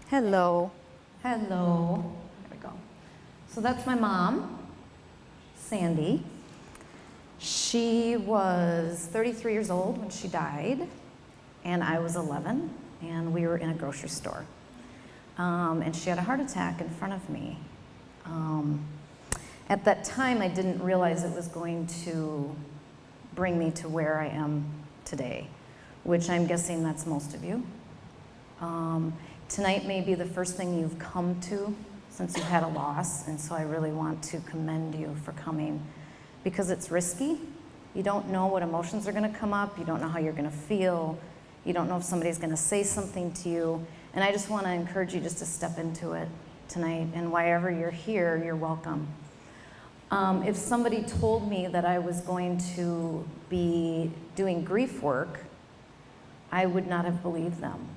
Hello. Hello. There we go. So that's my mom, Sandy. She was 33 years old when she died, and I was 11, and we were in a grocery store. And she had a heart attack in front of me. At that time, I didn't realize it was going to bring me to where I am today, which I'm guessing that's most of you. Tonight may be the first thing you've come to since you've had a loss, and so I really want to commend you for coming because it's risky. You don't know what emotions are going to come up. You don't know how you're going to feel. You don't know if somebody's going to say something to you. And I just want to encourage you just to step into it tonight, and wherever you're here, you're welcome. If somebody told me that I was going to be doing grief work, I would not have believed them.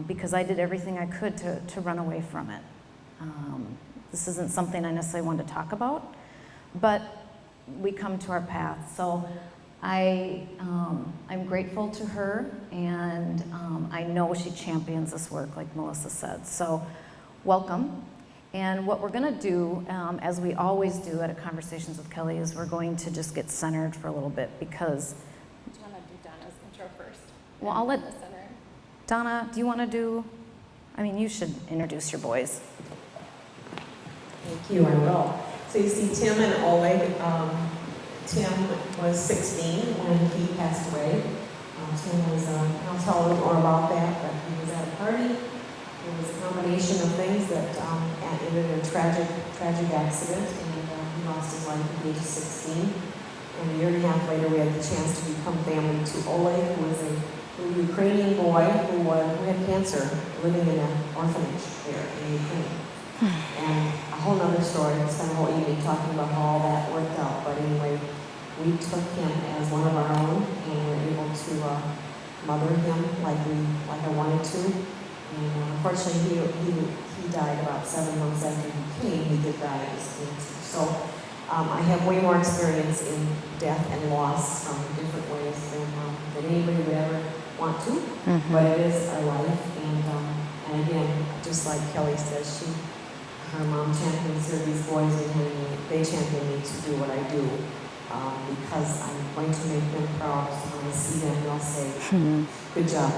Because I did everything I could to run away from it. This isn't something I necessarily want to talk about, but we come to our path. So I'm grateful to her, and I know she champions this work, like Melissa said. So welcome. And what we're going to do, as we always do at Conversations with Kelly, is we're going to just get centered for a little bit because... Do you want to do Donna's intro first? Well, I'll let... The center. Donna, do you want to do... I mean, you should introduce your boys. Thank you, I will. So you see Tim and Oleg. Tim was 16 when he passed away. Tim was, I'll tell a little more about that, but he was at a party. It was a combination of things that ended in a tragic accident, and he lost his life at the age of 16. And a year and a half later, we had the chance to become family to Oleg, who was a Ukrainian boy who had cancer, living in an orphanage there in Ukraine. And a whole other story. I spent a whole evening talking about how all that worked out. But anyway, we took him as one of our own, and were able to mother him like I wanted to. And unfortunately, he died about 7 months after he came. He did die of his cancer. So I have way more experience in death and loss from different ways than anybody would ever want to. Mm-hmm. But it is our life, and again, just like Kelly says, her mom champions her, these boys and they champion me to do what I do because I'm going to make them proud. So when I see them, they'll say, "Good job,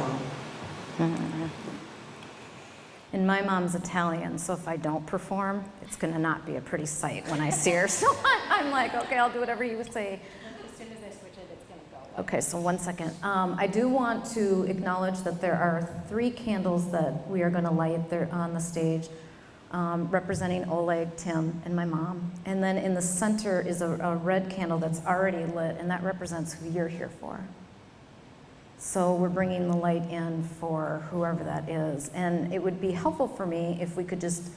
Mom." Mm-hmm. And my mom's Italian, so if I don't perform, it's going to not be a pretty sight when I see her. So I'm like, okay, I'll do whatever you say. As soon as I switch it, it's going to go. Okay, so 1 second. I do want to acknowledge that there are 3 candles that we are going to light there on the stage, representing Oleg, Tim, and my mom. And then in the center is a red candle that's already lit, and that represents who you're here for. So we're bringing the light in for whoever that is. And it would be helpful for me if we could just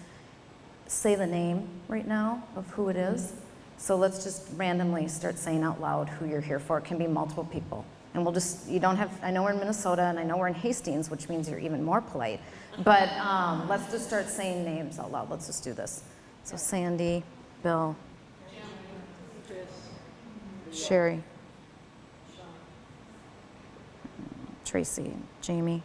say the name right now of who it is. So let's just randomly start saying out loud who you're here for. It can be multiple people. And we'll just, you don't have, I know we're in Minnesota and I know we're in Hastings, which means you're even more polite. But let's just start saying names out loud. Let's just do this. So Sandy, Bill, Sherry, Tracy, Jamie.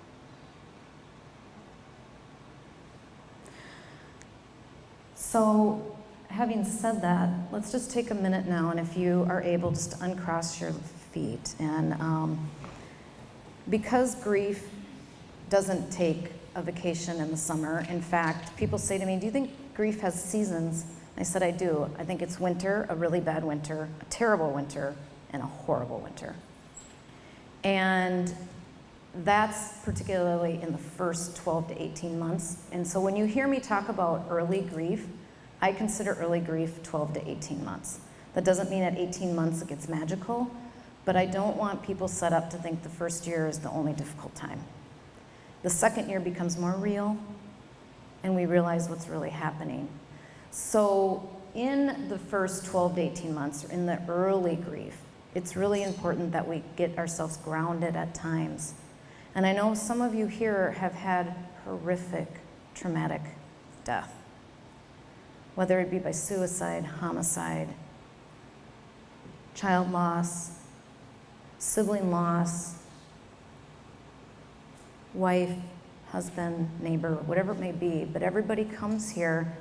So having said that, let's just take a minute now, and if you are able, just uncross your feet. And because grief doesn't take a vacation in the summer, in fact, people say to me, do you think grief has seasons? I said, I do. I think it's winter, a really bad winter, a terrible winter, and a horrible winter. And that's particularly in the first 12 to 18 months. And so when you hear me talk about early grief, I consider early grief 12 to 18 months. That doesn't mean at 18 months it gets magical, but I don't want people set up to think the first year is the only difficult time. The second year becomes more real, and we realize what's really happening. So in the first 12 to 18 months, or in the early grief, it's really important that we get ourselves grounded at times. And I know some of you here have had horrific, traumatic death, whether it be by suicide, homicide, child loss, sibling loss, wife, husband, neighbor, whatever it may be, but everybody comes here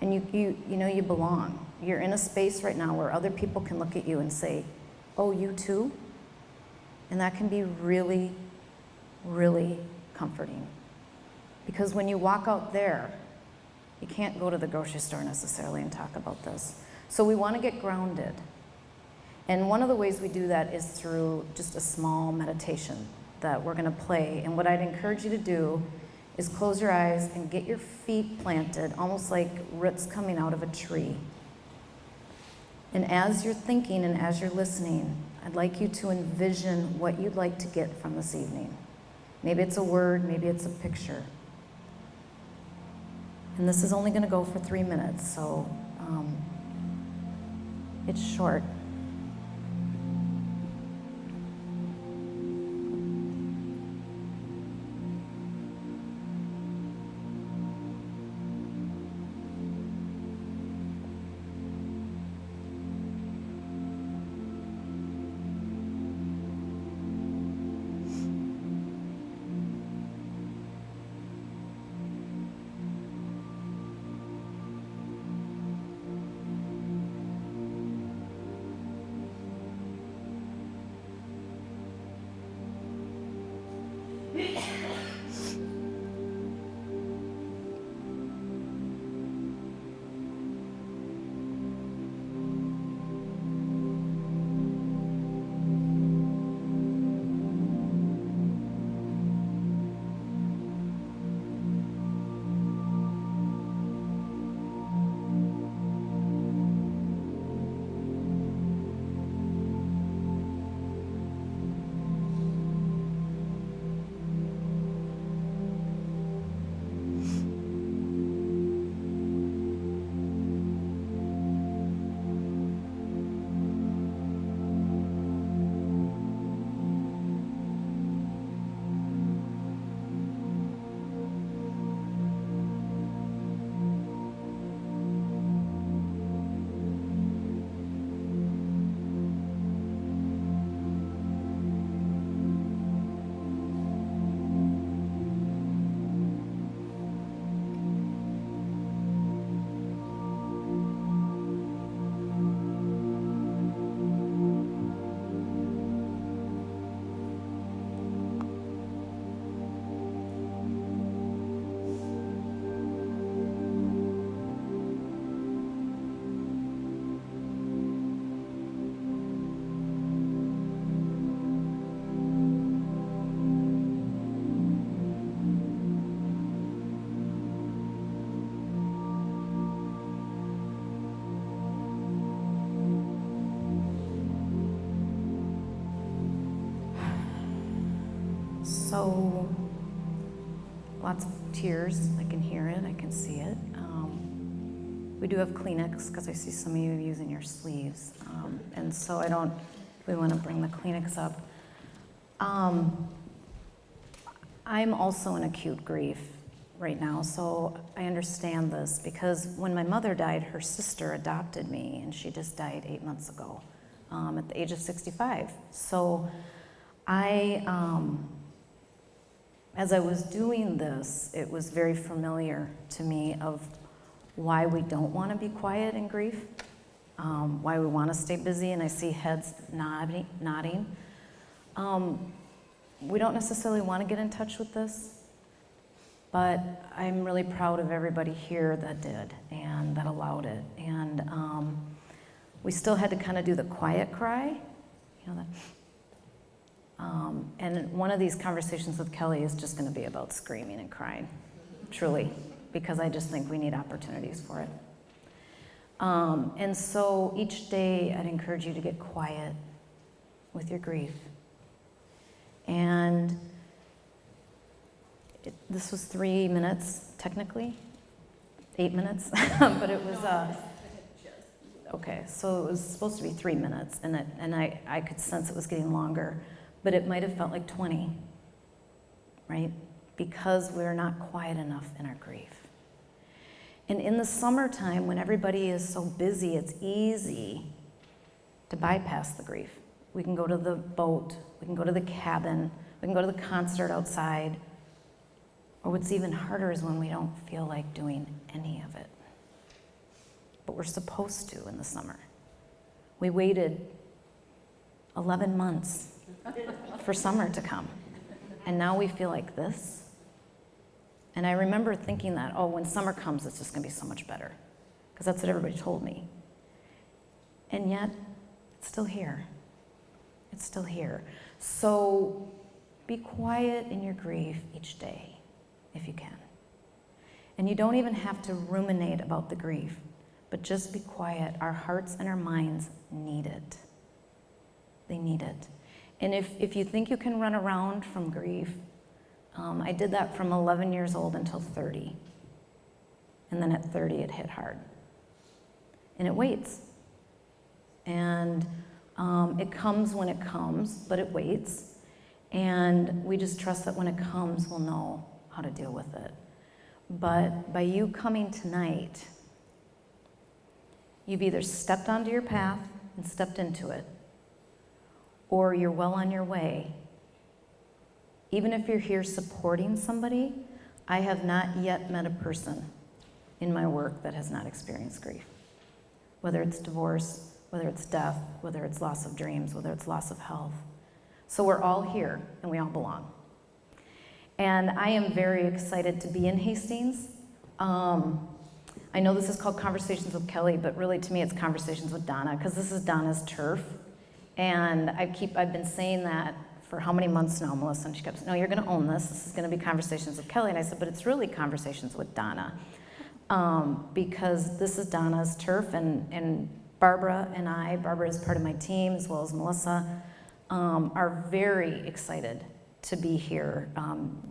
and you know you belong. You're in a space right now where other people can look at you and say, oh, you too? And that can be really, really comforting. Because when you walk out there, you can't go to the grocery store necessarily and talk about this. So we want to get grounded. And one of the ways we do that is through just a small meditation that we're going to play. And what I'd encourage you to do is close your eyes and get your feet planted, almost like roots coming out of a tree. And as you're thinking and as you're listening, I'd like you to envision what you'd like to get from this evening. Maybe it's a word, maybe it's a picture. And this is only going to go for 3 minutes, so it's short. So, lots of tears. I can hear it, I can see it. We do have Kleenex because I see some of you using your sleeves. And so we want to bring the Kleenex up. I'm also in acute grief right now, so I understand this because when my mother died, her sister adopted me, and she just died 8 months ago at the age of 65. So as I was doing this, it was very familiar to me of why we don't want to be quiet in grief, why we want to stay busy, and I see heads nodding. We don't necessarily want to get in touch with this, but I'm really proud of everybody here that did and that allowed it. And we still had to kind of do the quiet cry, you know that. And one of these conversations with Kelly is just going to be about screaming and crying, truly, because I just think we need opportunities for it. And so each day I'd encourage you to get quiet with your grief. And this was 3 minutes, technically, 8 minutes, but it was, okay, so it was supposed to be 3 minutes, and I could sense it was getting longer, but it might have felt like 20, right? Because we're not quiet enough in our grief. And in the summertime, when everybody is so busy, it's easy to bypass the grief. We can go to the boat, we can go to the cabin, we can go to the concert outside, Or what's even harder is when we don't feel like doing any of it. But we're supposed to in the summer. We waited 11 months for summer to come. And now we feel like this. And I remember thinking that, oh, when summer comes, it's just going to be so much better. Because that's what everybody told me. And yet, it's still here. It's still here. So be quiet in your grief each day, if you can. And you don't even have to ruminate about the grief, but just be quiet. Our hearts and our minds need it. They need it. And if you think you can run around from grief, I did that from 11 years old until 30. And then at 30, it hit hard. And it waits. And it comes when it comes, but it waits. And we just trust that when it comes, we'll know how to deal with it. But by you coming tonight, you've either stepped onto your path and stepped into it, or you're well on your way. Even if you're here supporting somebody, I have not yet met a person in my work that has not experienced grief. Whether it's divorce, whether it's death, whether it's loss of dreams, whether it's loss of health. So we're all here and we all belong. And I am very excited to be in Hastings. I know this is called Conversations with Kelly, but really to me it's Conversations with Donna, because this is Donna's turf. And I've been saying that for how many months now, Melissa? And she kept saying, no, you're going to own this. This is going to be Conversations with Kelly. And I said, but it's really Conversations with Donna, because this is Donna's turf, and Barbara and I, Barbara is part of my team, as well as Melissa, are very excited to be here.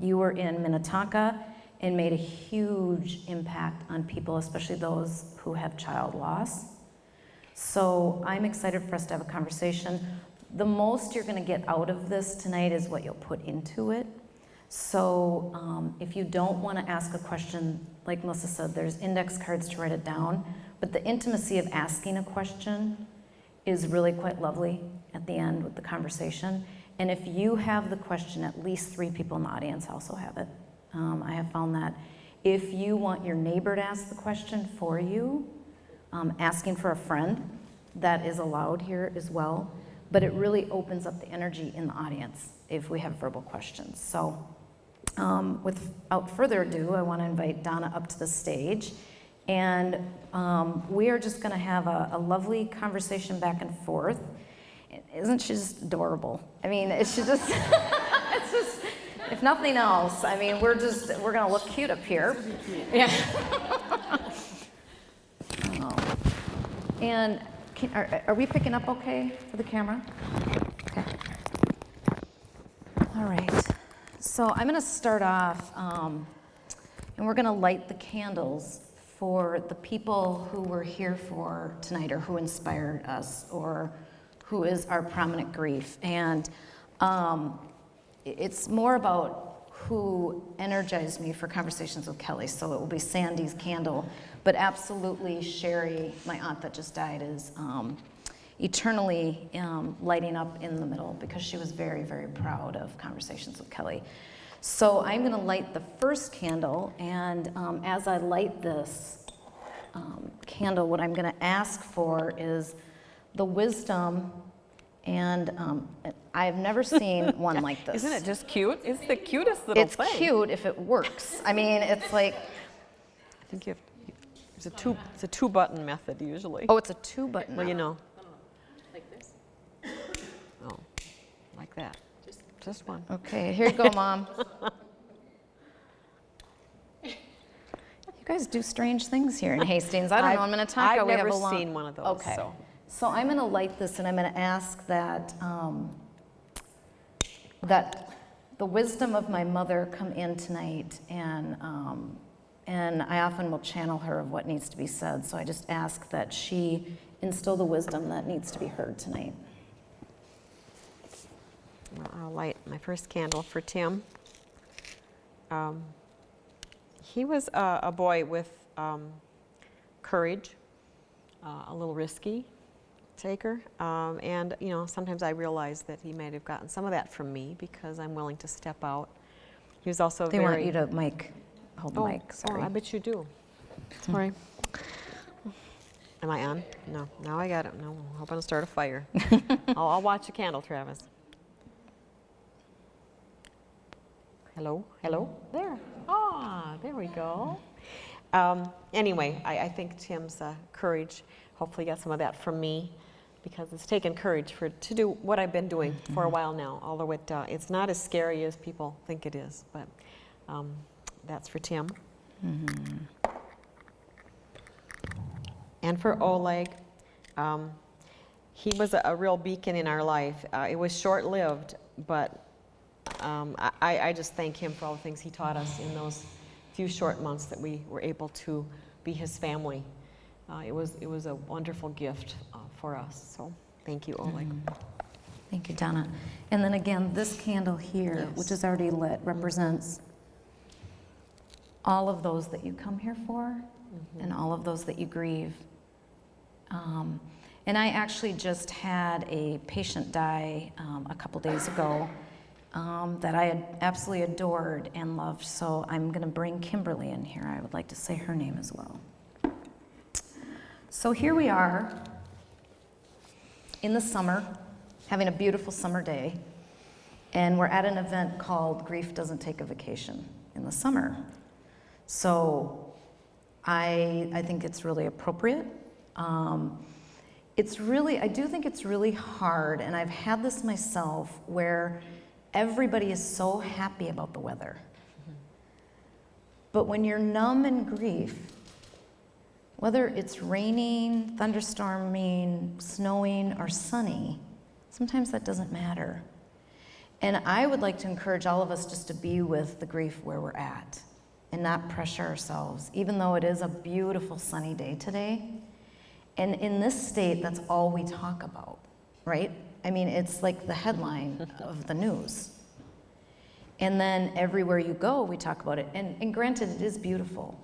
You were in Minnetonka and made a huge impact on people, especially those who have child loss. So I'm excited for us to have a conversation. The most you're going to get out of this tonight is what you'll put into it. So if you don't want to ask a question, like Melissa said, there's index cards to write it down. But the intimacy of asking a question is really quite lovely at the end with the conversation. And if you have the question, at least 3 people in the audience also have it. I have found that. If you want your neighbor to ask the question for you, asking for a friend, that is allowed here as well. But it really opens up the energy in the audience if we have verbal questions. So without further ado, I want to invite Donna up to the stage. And we are just going to have a lovely conversation back and forth. Isn't she just adorable? I mean, it's just, it's just, if nothing else, I mean, we're going to look cute up here. Yeah. Oh. And are we picking up okay for the camera? Okay. All right. So I'm going to start off, and we're going to light the candles for the people who we're here for tonight, or who inspired us, or who is our prominent grief. And it's more about who energized me for Conversations with Kelly. So it will be Sandy's candle, but absolutely Sherry, my aunt that just died, is eternally lighting up in the middle, because she was very, very proud of Conversations with Kelly. So I'm going to light the first candle, and as I light this candle, what I'm going to ask for is the wisdom, and I've never seen one like this. Isn't it just cute? It's the cutest little thing. It's cute if it works. I mean, it's like... I think you have, it's a two-button method usually. Oh, it's a 2-button. Well, you know. Like this? Oh, like that. Just one. Okay, here you go, Mom. You guys do strange things here in Hastings. I don't know, in Minnetonka we have a long... I've never seen one of those. Okay. So I'm going to light this, and I'm going to ask that that the wisdom of my mother come in tonight, and I often will channel her of what needs to be said. So I just ask that she instill the wisdom that needs to be heard tonight. Well, I'll light my first candle for Tim. He was a boy with courage, a little risky taker, and sometimes I realize that he might have gotten some of that from me, because I'm willing to step out. He was also They very... want you to hold the mic, sorry. Oh, I bet you do. Sorry. Am I on? No. Now I got it. No, I'm hoping to start a fire. I'll watch a candle, Travis. Hello? Hello? There. There we go. Anyway, I think Tim's courage, hopefully got some of that from me, because it's taken courage to do what I've been doing for a while now, although it's not as scary as people think it is, but that's for Tim. And for Oleg, he was a real beacon in our life. It was short-lived, but I just thank him for all the things he taught us in those few short months that we were able to be his family. It was a wonderful gift for us. So thank you, Oleg. Thank you, Donna. And then again, this candle here, Yes. which is already lit, represents all of those that you come here for and all of those that you grieve. And I actually just had a patient die a couple days ago that I had absolutely adored and loved. So I'm going to bring Kimberly in here. I would like to say her name as well. So here we are in the summer, having a beautiful summer day, and we're at an event called Grief Doesn't Take a Vacation in the summer. So I think it's really appropriate. I do think it's really hard, and I've had this myself, where everybody is so happy about the weather. But when you're numb in grief, whether it's raining, thunderstorming, snowing, or sunny, sometimes that doesn't matter. And I would like to encourage all of us just to be with the grief where we're at and not pressure ourselves, even though it is a beautiful sunny day today. And in this state, that's all we talk about, right? I mean, it's like the headline of the news. And then everywhere you go, we talk about it. And granted, it is beautiful.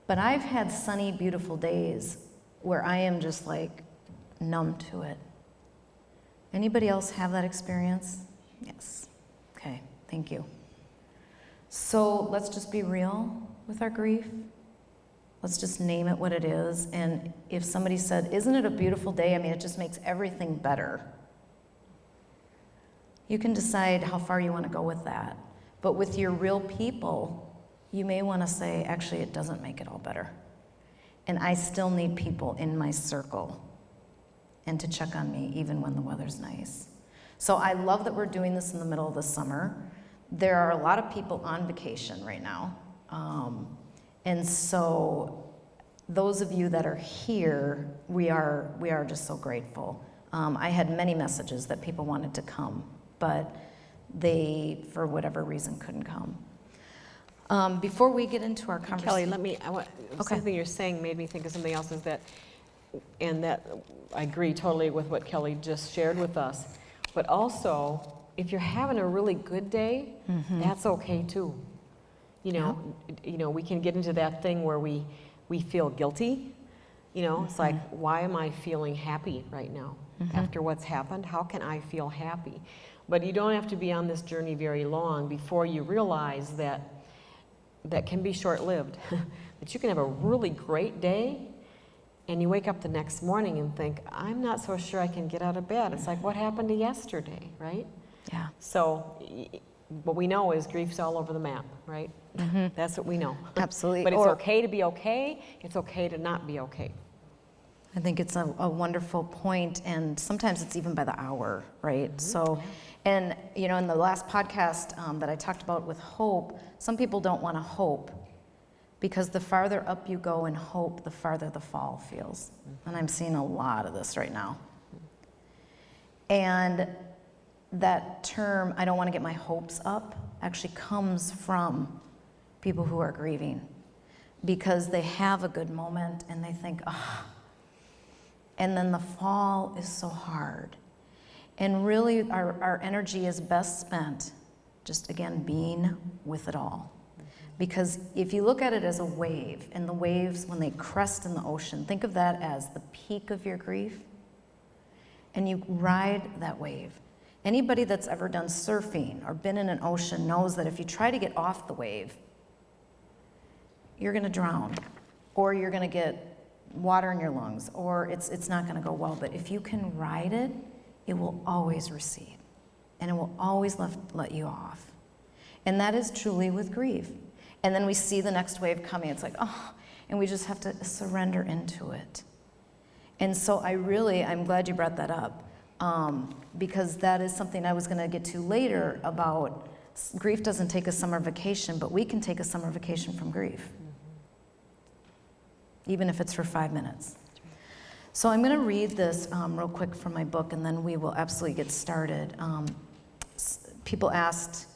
But I've had sunny, beautiful days where I am just like numb to it. Anybody else have that experience? Yes. Okay, thank you. So let's just be real with our grief. Let's just name it what it is. And if somebody said, isn't it a beautiful day? I mean, it just makes everything better. You can decide how far you want to go with that. But with your real people, you may want to say, actually, it doesn't make it all better. And I still need people in my circle and to check on me even when the weather's nice. So I love that we're doing this in the middle of the summer. There are a lot of people on vacation right now. And so those of you that are here, we are just so grateful. I had many messages that people wanted to come, but they, for whatever reason, couldn't come. Before we get into our conversation, Kelly, something you're saying made me think of something else, is that, and that I agree totally with what Kelly just shared with us, but also, if you're having a really good day, that's okay too. You know, we can get into that thing where we feel guilty. You know, it's like, why am I feeling happy right now? After what's happened, how can I feel happy? But you don't have to be on this journey very long before you realize that can be short-lived. That you can have a really great day, and you wake up the next morning and think, I'm not so sure I can get out of bed. It's like, what happened to yesterday, right? yeah, So what we know is grief's all over the map, right? That's what we know. absolutely. But it's okay to be okay. It's okay to not be okay. I think it's a wonderful point, and sometimes it's even by the hour, right? So, and you know, in the last podcast that I talked about with hope, some people don't want to hope because the farther up you go in hope, the farther the fall feels. And I'm seeing a lot of this right now. And that term, I don't want to get my hopes up, actually comes from people who are grieving, because they have a good moment and they think, and then the fall is so hard. And really our energy is best spent just, again, being with it all. Because if you look at it as a wave, and the waves, when they crest in the ocean, think of that as the peak of your grief, and you ride that wave. Anybody that's ever done surfing or been in an ocean knows that if you try to get off the wave, you're going to drown, or you're going to get water in your lungs, or it's not going to go well. But if you can ride it, it will always recede, and it will always let you off. And that is truly with grief. And then we see the next wave coming. It's like, oh, and we just have to surrender into it. And so I'm glad you brought that up, because that is something I was going to get to later about grief doesn't take a summer vacation, but we can take a summer vacation from grief, even if it's for 5 minutes. So I'm going to read this real quick from my book, and then we will absolutely get started. People asked,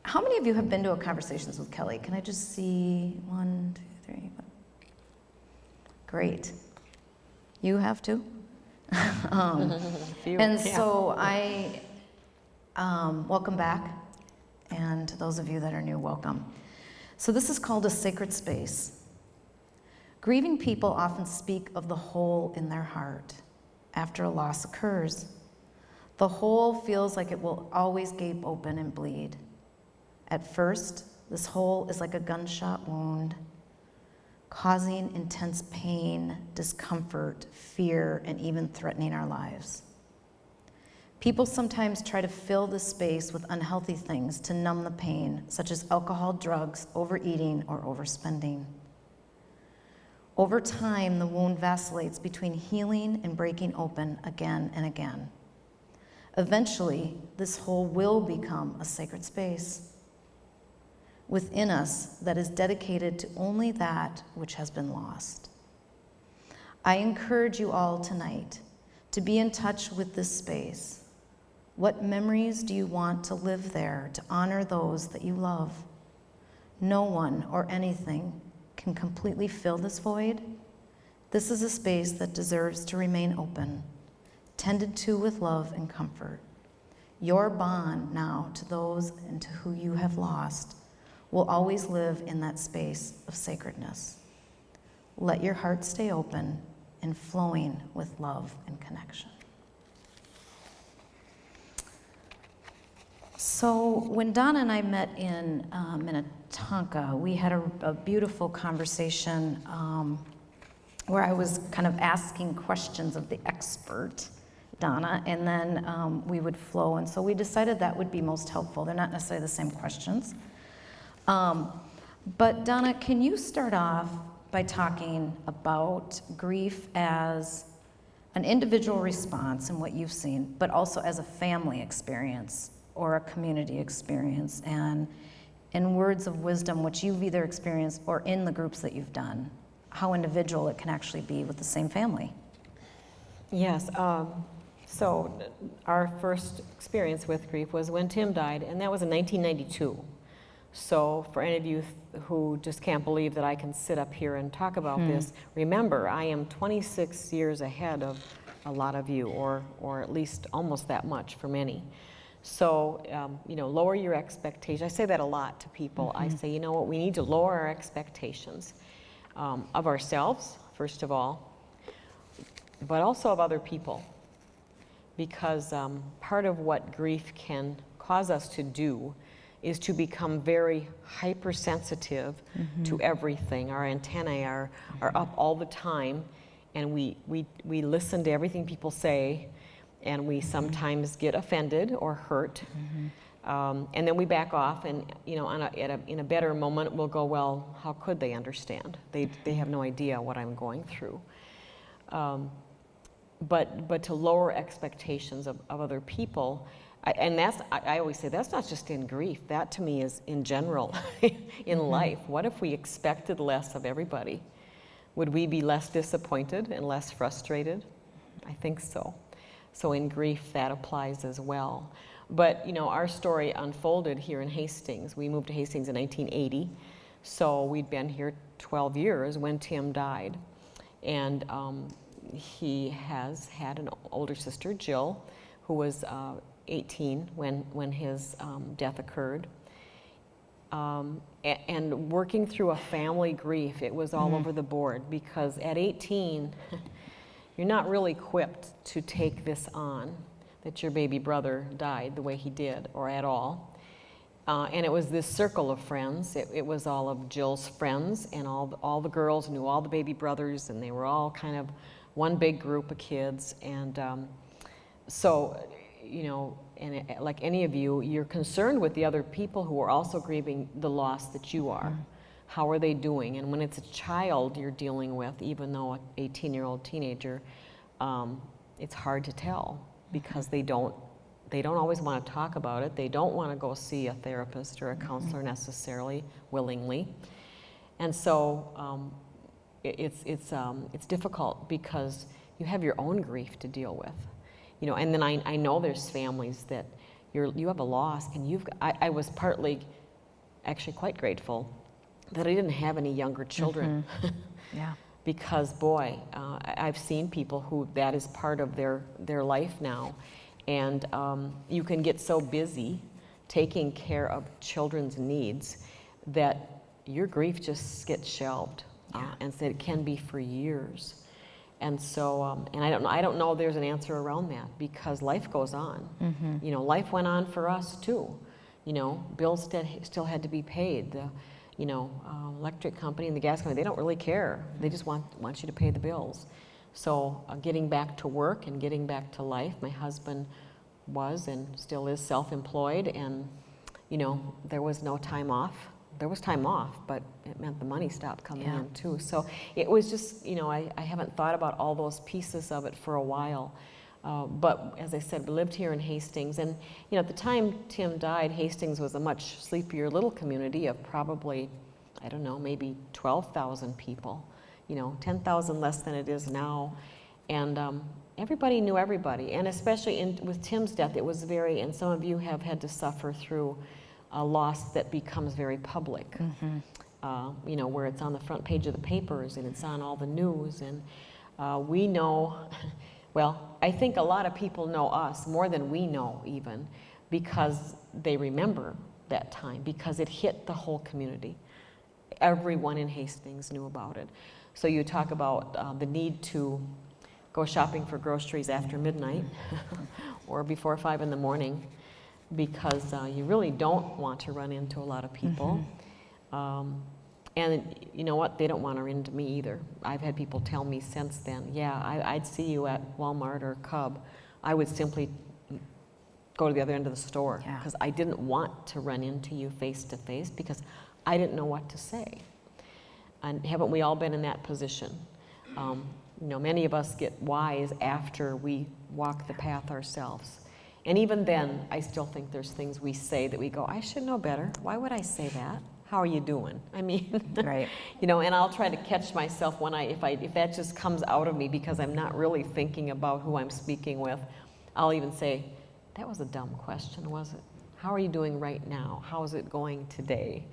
how many of you have been to a Conversations with Kelly? Can I just see 1, 2, 3? Great. You have too? So I welcome back, and those of you that are new, welcome. So this is called a sacred space. Grieving people often speak of the hole in their heart after a loss occurs. The hole feels like it will always gape open and bleed. At first, this hole is like a gunshot wound, causing intense pain, discomfort, fear, and even threatening our lives. People sometimes try to fill this space with unhealthy things to numb the pain, such as alcohol, drugs, overeating, or overspending. Over time, the wound vacillates between healing and breaking open again and again. Eventually, this hole will become a sacred space within us that is dedicated to only that which has been lost. I encourage you all tonight to be in touch with this space. What memories do you want to live there to honor those that you love? No one or anything can completely fill this void. This is a space that deserves to remain open, tended to with love and comfort. Your bond now to those and to who you have lost will always live in that space of sacredness. Let your heart stay open and flowing with love and connection. So when Donna and I met in Minnetonka, we had a beautiful conversation where I was kind of asking questions of the expert, Donna, and then we would flow. And so we decided that would be most helpful. They're not necessarily the same questions. But Donna, can you start off by talking about grief as an individual response and what you've seen, but also as a family experience or a community experience, and in words of wisdom, which you've either experienced or in the groups that you've done, how individual it can actually be with the same family? Yes. So our first experience with grief was when Tim died, and that was in 1992. So for any of you who just can't believe that I can sit up here and talk about this, remember, I am 26 years ahead of a lot of you, or at least almost that much for many. So, lower your expectations. I say that a lot to people. I say, you know what, we need to lower our expectations of ourselves, first of all, but also of other people. Because part of what grief can cause us to do is to become very hypersensitive to everything. Our antennae are up all the time, and we listen to everything people say, and we sometimes get offended or hurt, and then we back off, and in a better moment we'll go, well, how could they understand? They have no idea what I'm going through. But to lower expectations of other people, I always say that's not just in grief. That to me is in general in life. What if we expected less of everybody? Would we be less disappointed and less frustrated? I think so. So in grief, that applies as well. But our story unfolded here in Hastings. We moved to Hastings in 1980, so we'd been here 12 years when Tim died, and he has had an older sister, Jill, who was 18 when his death occurred. And working through a family grief, it was all over the board, because at 18, you're not really equipped to take this on. that your baby brother died the way he did, or at all. And it was this circle of friends. It was all of Jill's friends, and all the girls knew all the baby brothers, and they were all kind of one big group of kids. And so, you know, and like any of you, you're concerned with the other people who are also grieving the loss that you are. How are they doing? And when it's a child you're dealing with, even though an 18-year-old teenager, it's hard to tell because they don't always want to talk about it. They don't want to go see a therapist or a counselor necessarily, willingly. And so it's difficult because you have your own grief to deal with. You know, and then I know there's families that you have a loss, and I was partly actually quite grateful that I didn't have any younger children. Yeah. Because boy, I've seen people who that is part of their life now, and you can get so busy taking care of children's needs that your grief just gets shelved, and so it can be for years. And so, and I don't know there's an answer around that because life goes on. You know, life went on for us too. You know, bills still had to be paid. The, you know, electric company and the gas company, they don't really care. They just want you to pay the bills. So getting back to work and getting back to life, my husband was and still is self-employed, and, you know, there was no time off. There was time off, but it meant the money stopped coming in too. So it was just, you know, I haven't thought about all those pieces of it for a while. But as I said, we lived here in Hastings, and you know, at the time Tim died, Hastings was a much sleepier little community of probably, I don't know, maybe 12,000 people, you know, 10,000 less than it is now. And everybody knew everybody, and especially with Tim's death, it was very, and some of you have had to suffer through a loss that becomes very public, you know, where it's on the front page of the papers and it's on all the news, and we know, well, I think a lot of people know us more than we know even, because they remember that time, because it hit the whole community. Everyone in Hastings knew about it. So you talk about the need to go shopping for groceries after midnight or before 5 in the morning, because you really don't want to run into a lot of people. And you know what? They don't want to run into me either. I've had people tell me since then, yeah, I'd see you at Walmart or Cub. I would simply go to the other end of the store because I didn't want to run into you face to face because I didn't know what to say. And haven't we all been in that position? You know, many of us get wise after we walk the path ourselves. And even then, I still think there's things we say that we go, I should know better. Why would I say that? How are you doing? I mean, Right. You know, and I'll try to catch myself when if that just comes out of me because I'm not really thinking about who I'm speaking with, I'll even say, that was a dumb question, was it? How are you doing right now? How is it going today?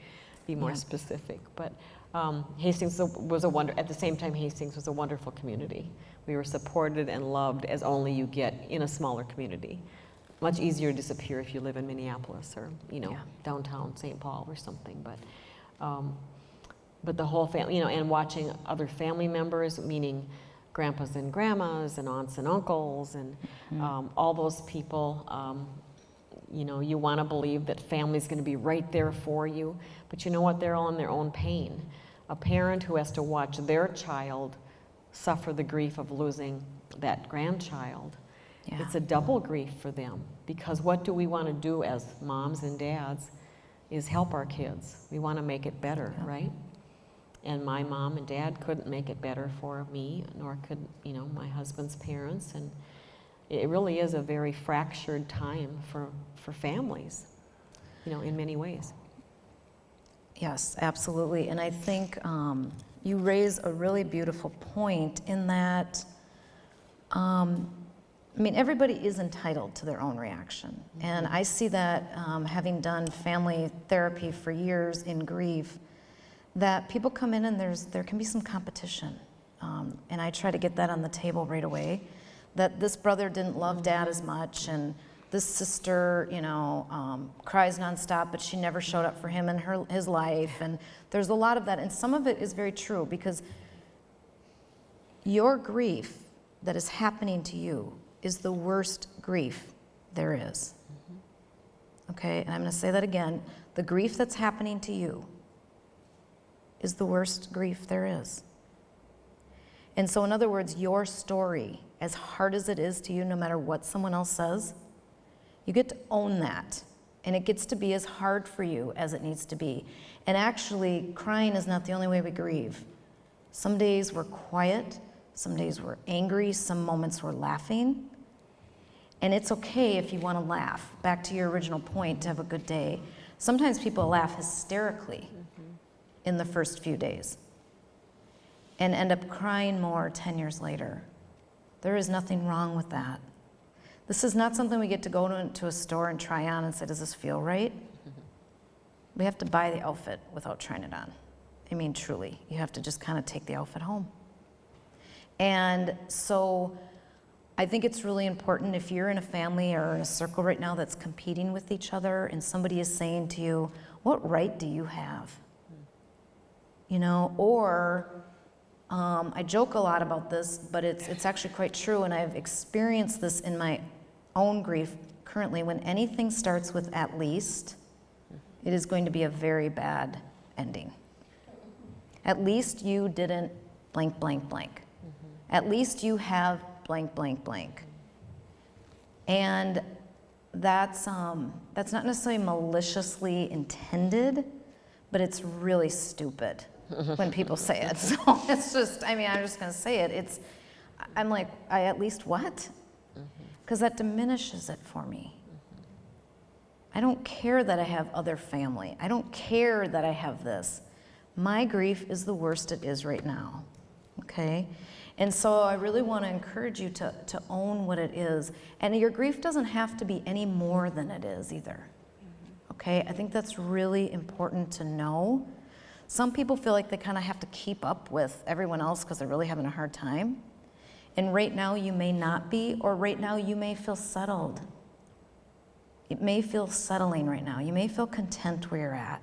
Be more specific. But Hastings was at the same time, Hastings was a wonderful community. We were supported and loved as only you get in a smaller community. Much easier to disappear if you live in Minneapolis or, you know, downtown St. Paul or something. But the whole family, you know, and watching other family members, meaning grandpas and grandmas and aunts and uncles and all those people, you know, you want to believe that family's going to be right there for you. But you know what? They're all in their own pain. A parent who has to watch their child suffer the grief of losing that grandchild, it's a double grief for them, because what do we want to do as moms and dads is help our kids. We want to make it better, right? And my mom and dad couldn't make it better for me, nor could, you know, my husband's parents. And it really is a very fractured time for families, you know, in many ways. Yes, absolutely. And I think you raise a really beautiful point in that, I mean, everybody is entitled to their own reaction. And I see that having done family therapy for years in grief, that people come in and there can be some competition. And I try to get that on the table right away, that this brother didn't love dad as much, and this sister, you know, cries nonstop, but she never showed up for him in his life. And there's a lot of that. And some of it is very true, because your grief that is happening to you is the worst grief there is. Okay, and I'm going to say that again. The grief that's happening to you is the worst grief there is. And so, in other words, your story, as hard as it is to you, no matter what someone else says, you get to own that. And it gets to be as hard for you as it needs to be. And actually, crying is not the only way we grieve. Some days we're quiet, some days we're angry, some moments we're laughing. And it's okay if you want to laugh. Back to your original point, to have a good day. Sometimes people laugh hysterically in the first few days and end up crying more 10 years later. There is nothing wrong with that. This is not something we get to go to a store and try on and say, does this feel right? We have to buy the outfit without trying it on. I mean, truly, you have to just kind of take the outfit home. And so I think it's really important if you're in a family or in a circle right now that's competing with each other and somebody is saying to you, what right do you have? You know, or I joke a lot about this, but it's actually quite true, and I've experienced this in my own grief currently. When anything starts with at least, it is going to be a very bad ending. At least you didn't blank, blank, blank. At least you have blank, blank, blank. And that's not necessarily maliciously intended, but it's really stupid when people say it. So it's just, I mean, I'm just going to say it. I'm like, I at least what? Because that diminishes it for me. I don't care that I have other family. I don't care that I have this. My grief is the worst it is right now, okay? And so I really want to encourage you to own what it is. And your grief doesn't have to be any more than it is either, okay? I think that's really important to know. Some people feel like they kind of have to keep up with everyone else because they're really having a hard time. And right now you may not be, or right now you may feel settled. It may feel settling right now. You may feel content where you're at.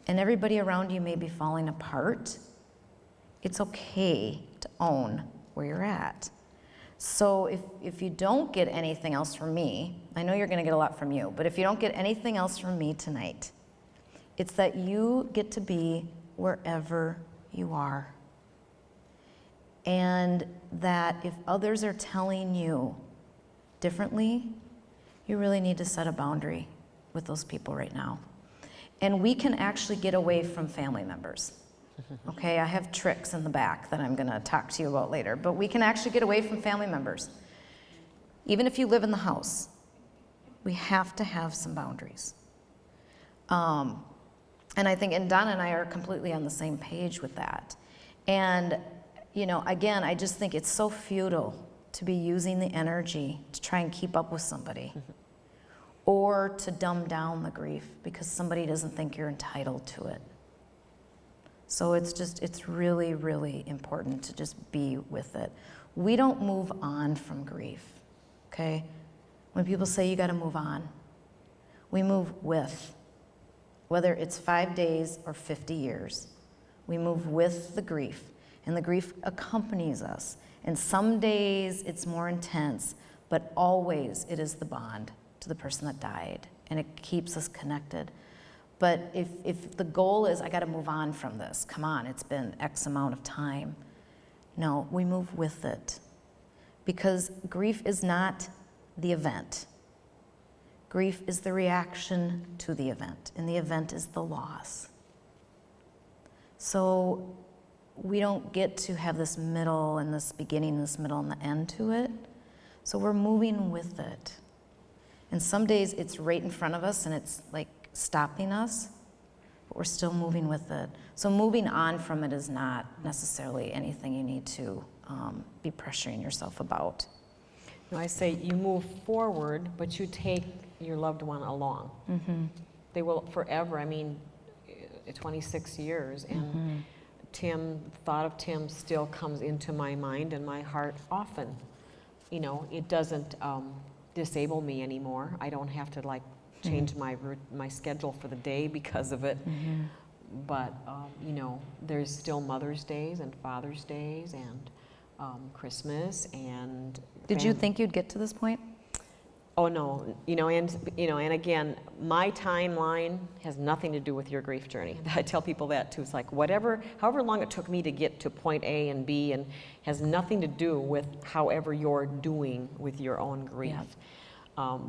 And everybody around you may be falling apart. It's okay to own where you're at. So if you don't get anything else from me, I know you're going to get a lot from you, but if you don't get anything else from me tonight, it's that you get to be wherever you are. And that if others are telling you differently, you really need to set a boundary with those people right now. And we can actually get away from family members. Okay, I have tricks in the back that I'm going to talk to you about later, but we can actually get away from family members. Even if you live in the house, we have to have some boundaries. And I think, and Donna and I are completely on the same page with that. And, you know, again, I just think it's so futile to be using the energy to try and keep up with somebody or to dumb down the grief because somebody doesn't think you're entitled to it. So it's really, really important to just be with it. We don't move on from grief, okay? When people say you gotta move on, we move with. Whether it's 5 days or 50 years, we move with the grief, and the grief accompanies us. And some days it's more intense, but always it is the bond to the person that died, and it keeps us connected. But if the goal is, I gotta move on from this, come on, it's been X amount of time. No, we move with it. Because grief is not the event. Grief is the reaction to the event, and the event is the loss. So we don't get to have this middle and this beginning, this middle and the end to it. So we're moving with it. And some days it's right in front of us and it's like stopping us, but we're still moving with it. So moving on from it is not necessarily anything you need to be pressuring yourself about. No, I say you move forward, but you take your loved one along. Mm-hmm. They will forever, I mean, 26 years, and thought of Tim still comes into my mind and my heart often. You know, it doesn't disable me anymore. I don't have to like change my schedule for the day because of it. Mm-hmm. But, you know, there's still Mother's Days and Father's Days and Christmas and... Did you think you'd get to this point? Oh, no, and again, my timeline has nothing to do with your grief journey. I tell people that too. It's like however long it took me to get to point A and B, and has nothing to do with however you're doing with your own grief.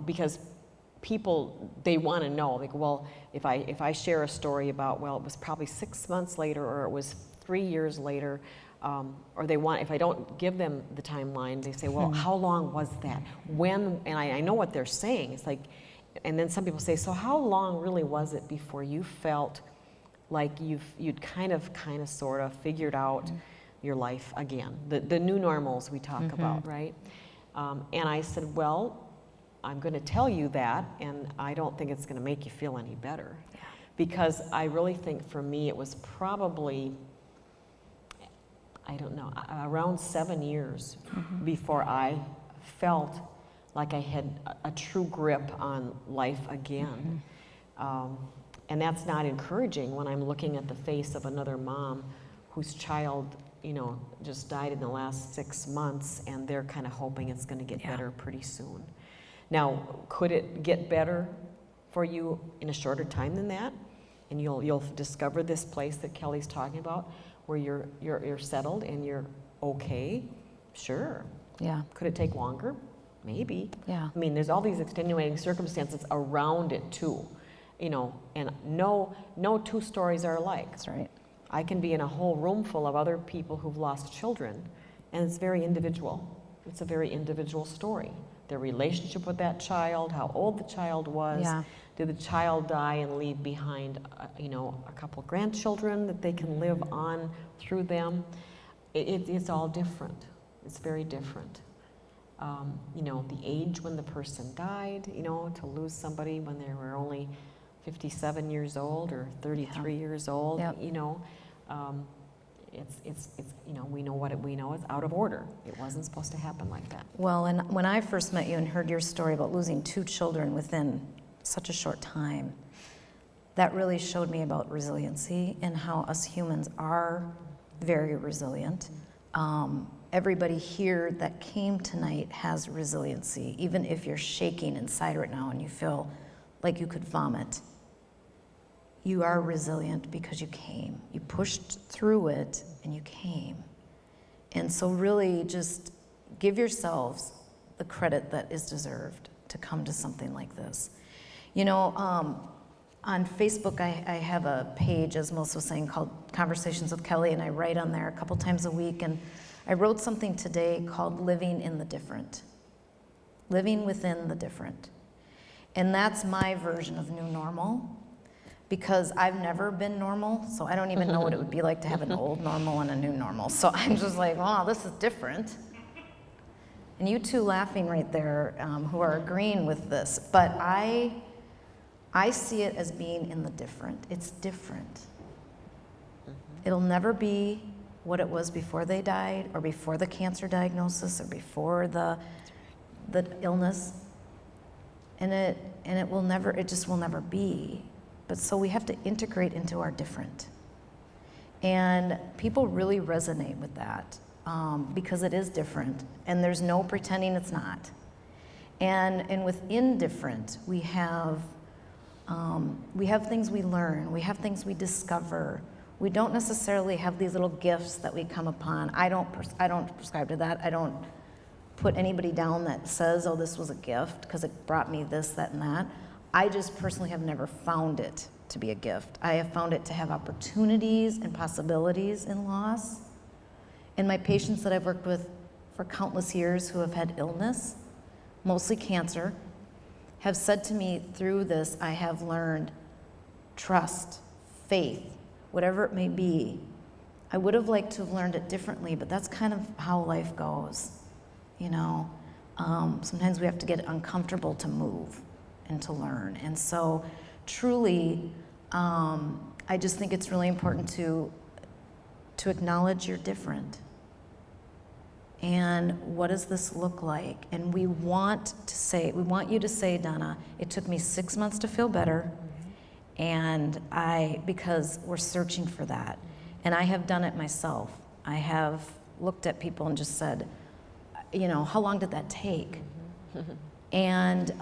Because people, they want to know, like, well, if I share a story about, well, it was probably 6 months later, or it was 3 years later, or if I don't give them the timeline, they say, well, how long was that? When, and I know what they're saying. It's like, and then some people say, so how long really was it before you felt like you'd kind of sort of figured out your life again? The new normals we talk about, right? And I said, well, I'm going to tell you that, and I don't think it's going to make you feel any better. Because I really think for me it was probably, I don't know, around 7 years before I felt like I had a true grip on life again. And that's not encouraging when I'm looking at the face of another mom whose child, just died in the last 6 months, and they're kind of hoping it's going to get better pretty soon. Now, could it get better for you in a shorter time than that? And you'll discover this place that Kelly's talking about, where you're settled and you're okay? Sure. Yeah. Could it take longer? Maybe. Yeah. I mean, there's all these extenuating circumstances around it too, and no two stories are alike. That's right. I can be in a whole room full of other people who've lost children, and it's very individual. It's a very individual story. Their relationship with that child, how old the child was. Yeah. Did the child die and leave behind, a couple grandchildren that they can live on through them? It's all different. It's very different. The age when the person died, to lose somebody when they were only 57 years old or 33 years old, Yep. it's we know what we know. It's out of order. It wasn't supposed to happen like that. Well, and when I first met you and heard your story about losing 2 children within such a short time, that really showed me about resiliency and how us humans are very resilient. Everybody here that came tonight has resiliency, even if you're shaking inside right now and you feel like you could vomit. You are resilient because you came. You pushed through it and you came. And so really just give yourselves the credit that is deserved to come to something like this. On Facebook, I have a page, as Melissa was saying, called Conversations with Kelly, and I write on there a couple times a week. And I wrote something today called Living in the Different. Living within the different. And that's my version of new normal, because I've never been normal, so I don't even know what it would be like to have an old normal and a new normal. So I'm just like, wow, this is different. And you two laughing right there who are agreeing with this, but I see it as being in the different. It's different. It'll never be what it was before they died, or before the cancer diagnosis, or before the illness. And it just will never be. But so we have to integrate into our different. And people really resonate with that because it is different, and there's no pretending it's not. And within different, we have things we learn, we have things we discover. We don't necessarily have these little gifts that we come upon. I don't prescribe to that. I don't put anybody down that says, oh, this was a gift because it brought me this, that, and that. I just personally have never found it to be a gift. I have found it to have opportunities and possibilities in loss. And my patients that I've worked with for countless years who have had illness, mostly cancer, have said to me, through this, I have learned trust, faith, whatever it may be. I would have liked to have learned it differently, but that's kind of how life goes. Sometimes we have to get uncomfortable to move and to learn. And so truly, I just think it's really important to acknowledge you're different. And what does this look like? And we want you to say, Donna, it took me 6 months to feel better, because we're searching for that. And I have done it myself. I have looked at people and just said, how long did that take? And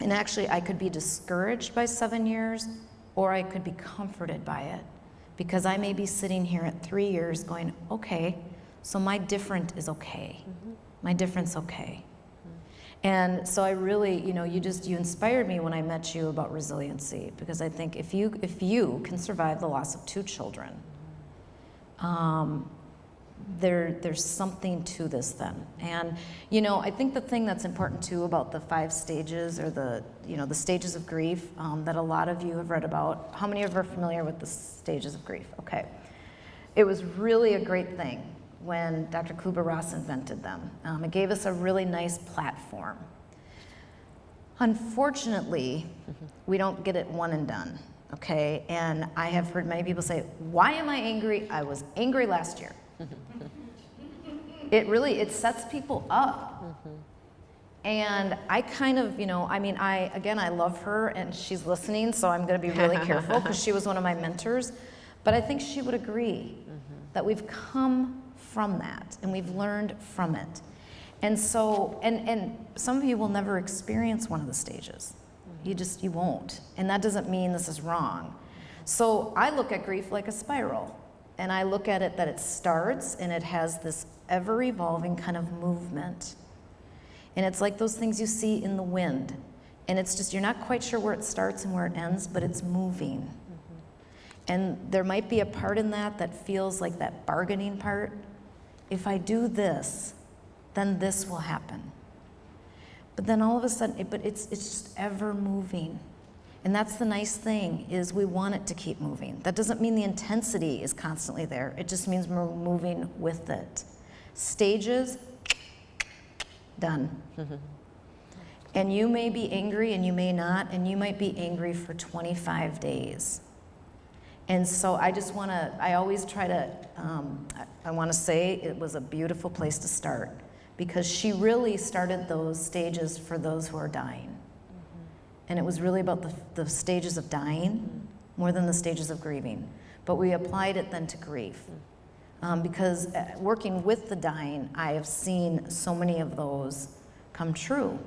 actually, I could be discouraged by 7 years, or I could be comforted by it, because I may be sitting here at 3 years going, okay, so my different is okay. My different's okay. And so I really, you know, you inspired me when I met you about resiliency, because I think if you can survive the loss of 2 children, there's something to this then. And, you know, I think the thing that's important too about the 5 stages, or the stages of grief, that a lot of you have read about. How many of you are familiar with the stages of grief? Okay. It was really a great thing when Dr. Kubler-Ross invented them. It gave us a really nice platform. Unfortunately, we don't get it one and done, okay? And I have heard many people say, why am I angry? I was angry last year. It sets people up. And I kind of, you know, I mean, I love her, and she's listening, so I'm going to be really careful, because she was one of my mentors. But I think she would agree that we've come from that, and we've learned from it. And so, and some of you will never experience one of the stages. You won't. And that doesn't mean this is wrong. So I look at grief like a spiral. And I look at it that it starts, and it has this ever-evolving kind of movement. And it's like those things you see in the wind. And it's just, you're not quite sure where it starts and where it ends, but it's moving. And there might be a part in that feels like that bargaining part. If I do this, then this will happen. But then all of a sudden, it's just ever moving. And that's the nice thing, is we want it to keep moving. That doesn't mean the intensity is constantly there. It just means we're moving with it. Stages, done. And you may be angry and you may not, and you might be angry for 25 days. And so I always try to, I want to say it was a beautiful place to start, because she really started those stages for those who are dying. And it was really about the stages of dying more than the stages of grieving. But we applied it then to grief. Because working with the dying, I have seen so many of those come true.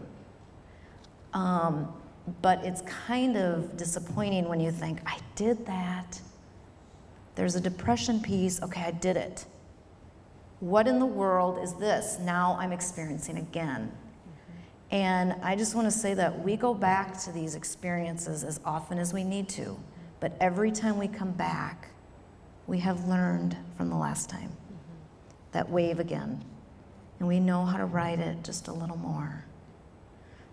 But it's kind of disappointing when you think, I did that. There's a depression piece. Okay, I did it. What in the world is this now I'm experiencing again? And I just want to say that we go back to these experiences as often as we need to. But every time we come back, we have learned from the last time. That wave again. And we know how to ride it just a little more.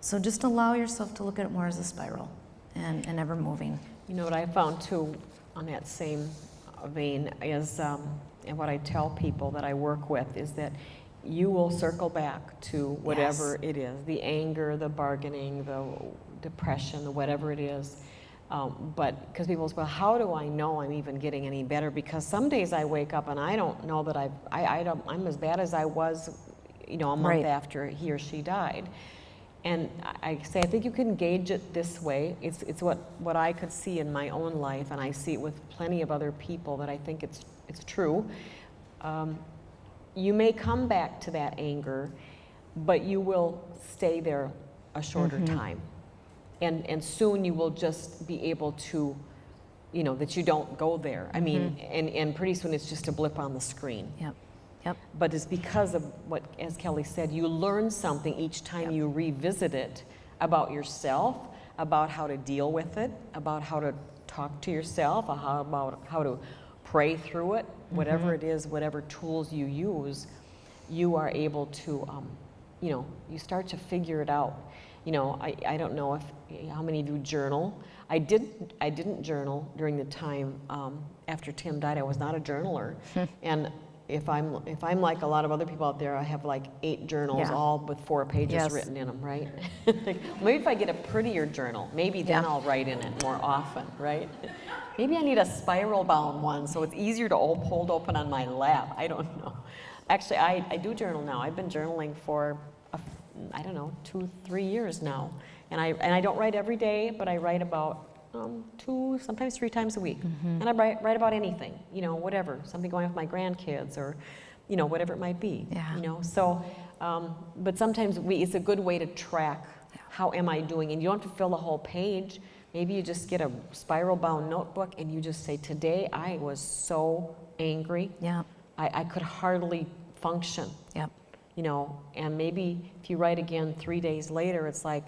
So just allow yourself to look at it more as a spiral and ever moving. You know what I found too, on that same vein, is, and what I tell people that I work with, is that you will circle back to whatever it is, the anger, the bargaining, the depression, the whatever it is. But because people say, well, how do I know I'm even getting any better? Because some days I wake up and I don't know that I'm as bad as I was, you know, a month after he or she died. And I say, I think you can gauge it this way. It's what I could see in my own life, and I see it with plenty of other people, that I think it's true. You may come back to that anger, but you will stay there a shorter time. And soon you will just be able to, you know, that you don't go there. I mean, and pretty soon it's just a blip on the screen. Yep. But it's because of what, as Kelly said, you learn something each time you revisit it about yourself, about how to deal with it, about how to talk to yourself, about how to pray through it, whatever it is, whatever tools you use, you are able to, you know, you start to figure it out. You know, I don't know how many of you journal. I didn't journal during the time after Tim died. I was not a journaler, and if I'm like a lot of other people out there, I have like 8 journals, all with 4 pages written in them, right? Maybe if I get a prettier journal, maybe then I'll write in it more often, right? Maybe I need a spiral bound one so it's easier to hold open on my lap. I don't know. Actually, I do journal now. I've been journaling for, I don't know, 2-3 years now. And I don't write every day, but I write about 2, sometimes 3 times a week. And I write about anything, you know, whatever, something going on with my grandkids, or, you know, whatever it might be, you know. So But sometimes it's a good way to track how am I doing, and you don't have to fill the whole page. Maybe you just get a spiral bound notebook and you just say, today I was so angry. Yeah. I could hardly function. Yep. You know, and maybe if you write again 3 days later, it's like,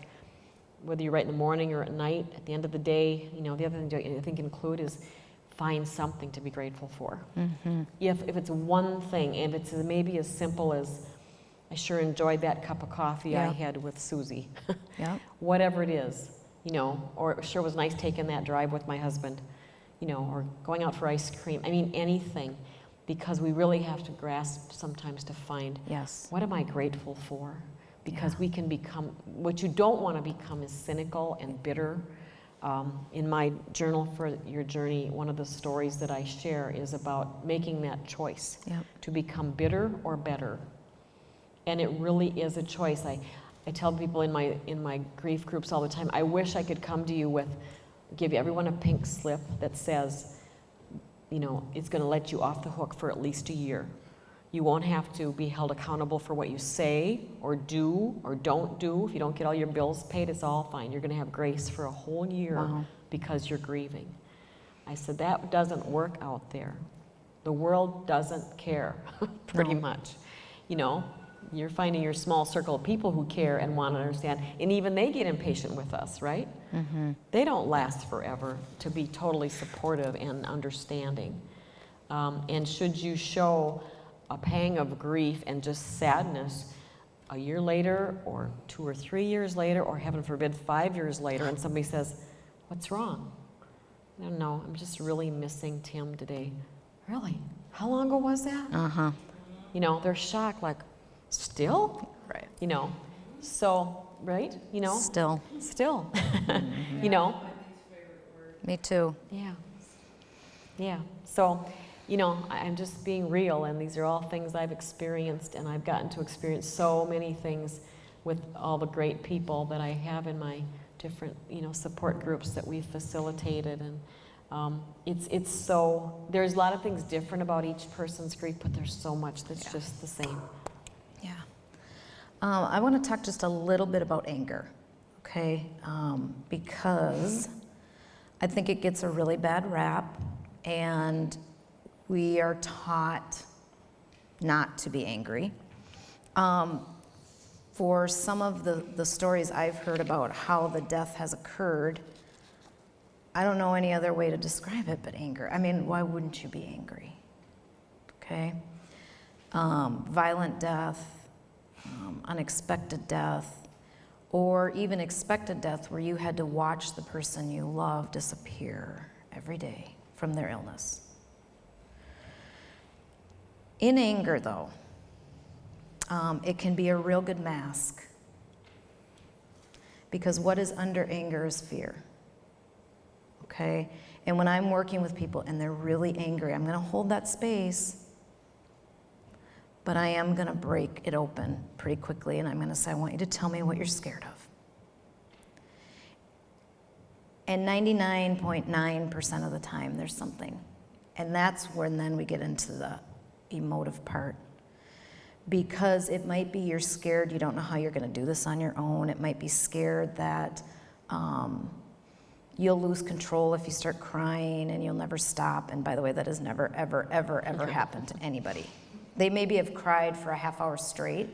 whether you write in the morning or at night, at the end of the day, you know, the other thing I think include is find something to be grateful for. Mm-hmm. If it's one thing, and if it's maybe as simple as, I sure enjoyed that cup of coffee I Yeah. had with Susie. Yep. Whatever it is, you know, or it sure was nice taking that drive with my husband, you know, or going out for ice cream. I mean, anything, because we really have to grasp sometimes to find, Yes. what am I grateful for? Because Yeah. we can become, what you don't want to become is cynical and bitter. In my journal for your journey, one of the stories that I share is about making that choice Yep. to become bitter or better. And it really is a choice. I tell people in my grief groups all the time, I wish I could come to you with, give everyone a pink slip that says, you know, it's going to let you off the hook for at least a year. You won't have to be held accountable for what you say or do or don't do. If you don't get all your bills paid, it's all fine. You're going to have grace for a whole year. Wow. Because you're grieving. I said, that doesn't work out there. The world doesn't care, pretty No. much. You know, you're finding your small circle of people who care and want to understand, and even they get impatient with us, right? Mm-hmm. They don't last forever to be totally supportive and understanding. And should you show a pang of grief and just sadness a year later or 2 or 3 years later, or heaven forbid 5 years later, and somebody says, what's wrong? I don't know, I'm just really missing Tim today. Really? How long ago was that? Uh-huh. You know, they're shocked, like, still? Right. You know, so, right? You know? Still. Still. You know? Me too. Yeah. Yeah. So, you know, I'm just being real, and these are all things I've experienced, and I've gotten to experience so many things with all the great people that I have in my different, you know, support groups that we've facilitated. And it's so, there's a lot of things different about each person's grief, but there's so much that's just the same. Yeah. I want to talk just a little bit about anger, okay? Because I think it gets a really bad rap, and we are taught not to be angry. For some of the stories I've heard about how the death has occurred, I don't know any other way to describe it but anger. I mean, why wouldn't you be angry? Okay? Violent death, unexpected death, or even expected death where you had to watch the person you love disappear every day from their illness. In anger, though, it can be a real good mask, because what is under anger is fear. Okay? And when I'm working with people and they're really angry, I'm going to hold that space, but I am going to break it open pretty quickly, and I'm going to say, I want you to tell me what you're scared of. And 99.9% of the time, there's something. And that's when then we get into the emotive part. Because it might be you're scared, you don't know how you're going to do this on your own. It might be scared that you'll lose control if you start crying and you'll never stop. And by the way, that has never, ever, ever, ever happened to anybody. They maybe have cried for a half hour straight,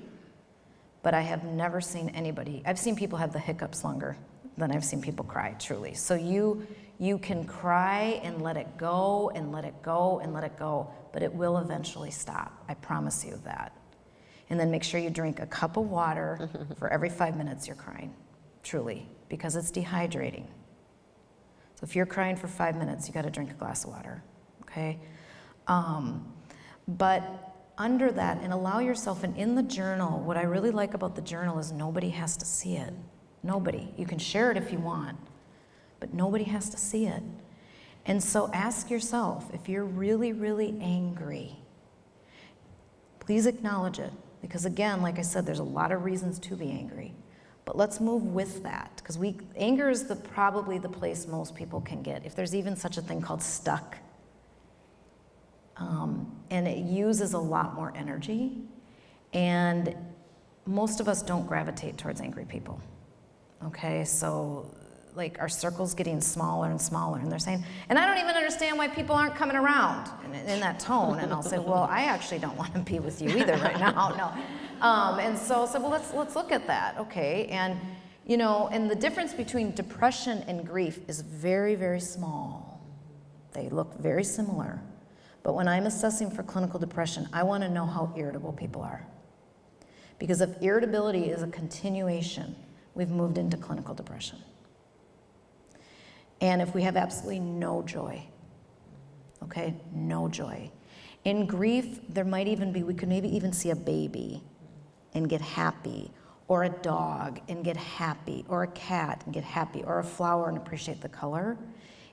but I have never seen anybody. I've seen people have the hiccups longer than I've seen people cry, truly. So you can cry and let it go and let it go and let it go, but it will eventually stop. I promise you that. And then make sure you drink a cup of water for every 5 minutes you're crying, truly, because it's dehydrating. So if you're crying for 5 minutes, you got to drink a glass of water, okay? But under that, and allow yourself, and in the journal, what I really like about the journal is nobody has to see it. Nobody. You can share it if you want, but nobody has to see it. And so ask yourself, if you're really, really angry, please acknowledge it. Because again, like I said, there's a lot of reasons to be angry. But let's move with that, because anger is probably the place most people can get, if there's even such a thing called stuck. And it uses a lot more energy. And most of us don't gravitate towards angry people. Okay, so like our circle's getting smaller and smaller, and they're saying, and I don't even understand why people aren't coming around in that tone. And I'll say, well, I actually don't want to be with you either right now. No. And so I said, well, let's look at that. Okay, and you know, and the difference between depression and grief is very, very small. They look very similar. But when I'm assessing for clinical depression, I want to know how irritable people are. Because if irritability is a continuation, we've moved into clinical depression. And if we have absolutely no joy, okay, no joy. In grief, there might even be, we could maybe even see a baby and get happy, or a dog and get happy, or a cat and get happy, or a flower and appreciate the color.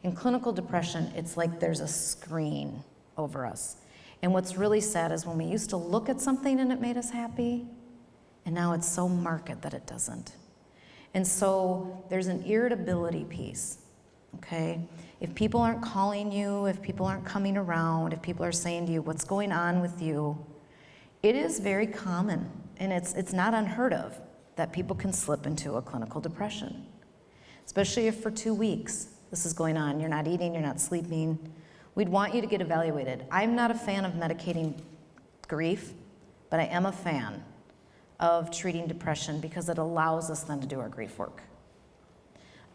In clinical depression, it's like there's a screen over us. And what's really sad is when we used to look at something and it made us happy, and now it's so marked that it doesn't. And so there's an irritability piece, okay? If people aren't calling you, if people aren't coming around, if people are saying to you, what's going on with you, it is very common, and it's not unheard of, that people can slip into a clinical depression, especially if for 2 weeks this is going on. You're not eating, you're not sleeping. We'd want you to get evaluated. I'm not a fan of medicating grief, but I am a fan of treating depression because it allows us then to do our grief work.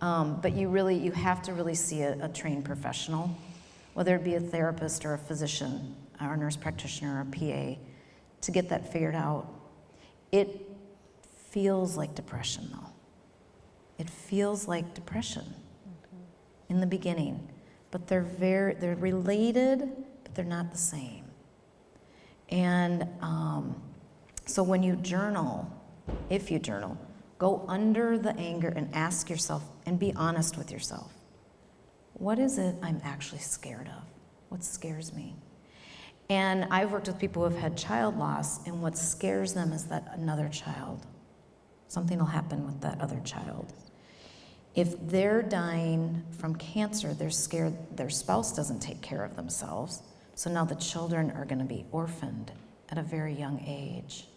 But you have to really see a trained professional, whether it be a therapist or a physician or a nurse practitioner or a PA, to get that figured out. It feels like depression, though. It feels like depression in the beginning, but they're related, but they're not the same. And so when you journal, if you journal, go under the anger and ask yourself and be honest with yourself. What is it I'm actually scared of? What scares me? And I've worked with people who have had child loss, and what scares them is that another child, something will happen with that other child. If they're dying from cancer, they're scared their spouse doesn't take care of themselves, so now the children are going to be orphaned at a very young age.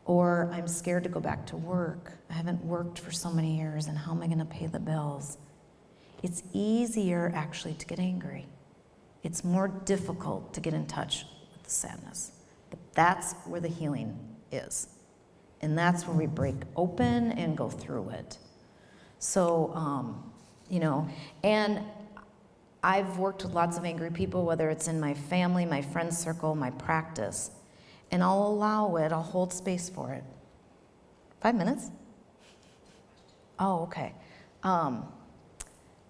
Or I'm scared to go back to work. I haven't worked for so many years, and how am I going to pay the bills? It's easier actually to get angry. It's more difficult to get in touch with the sadness. But that's where the healing is. And that's where we break open and go through it. So, you know, and I've worked with lots of angry people, whether it's in my family, my friend circle, my practice, and I'll allow it, I'll hold space for it. 5 minutes? Oh, okay. I'll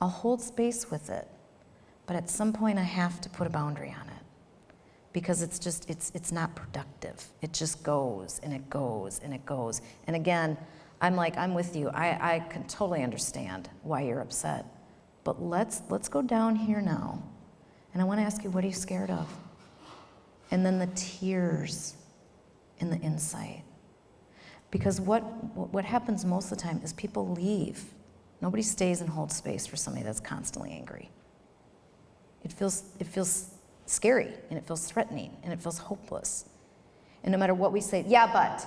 hold space with it, but at some point I have to put a boundary on it because it's not productive. It just goes and it goes and it goes. And again, I'm with you. I can totally understand why you're upset, but let's go down here now. And I want to ask you, what are you scared of? And then the tears and the insight. Because what happens most of the time is people leave. Nobody stays and holds space for somebody that's constantly angry. It feels scary, and it feels threatening, and it feels hopeless. And no matter what we say, yeah, but.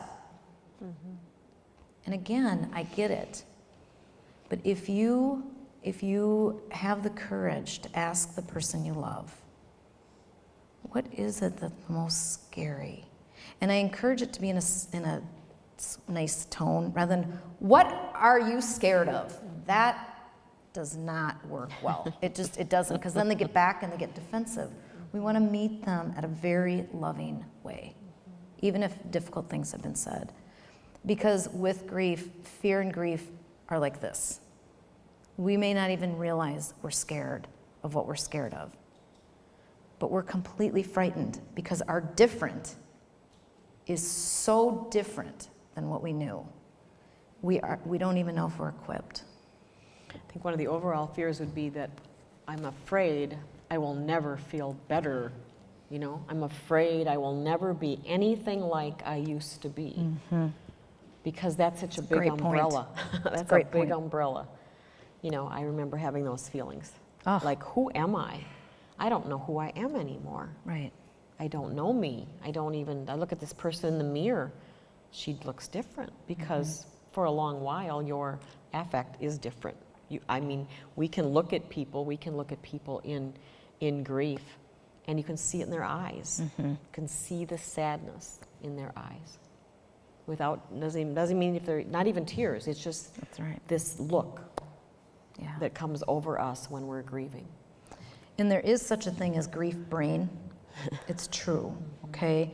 Mm-hmm. And again, I get it. But if you have the courage to ask the person you love, what is it that's most scary? And I encourage it to be in a nice tone rather than, what are you scared of? That does not work well. It doesn't, because then they get back and they get defensive. We want to meet them at a very loving way, even if difficult things have been said. Because with grief, fear and grief are like this. We may not even realize we're scared of what we're scared of. But we're completely frightened because our different is so different than what we knew. We don't even know if we're equipped. I think one of the overall fears would be that I'm afraid I will never feel better. You know, I'm afraid I will never be anything like I used to be. Mm-hmm. Because that's such a big umbrella. That's a big umbrella. You know, I remember having those feelings. Oh. Like, who am I? I don't know who I am anymore. Right. I don't know me. I look at this person in the mirror. she looks different because for a long while your affect is different. I mean, we can look at people in grief, and you can see it in their eyes. You can see the sadness in their eyes. Doesn't mean if they're not even tears. It's just That's right. this look Yeah. that comes over us when we're grieving. And there is such a thing as grief brain. It's true, okay?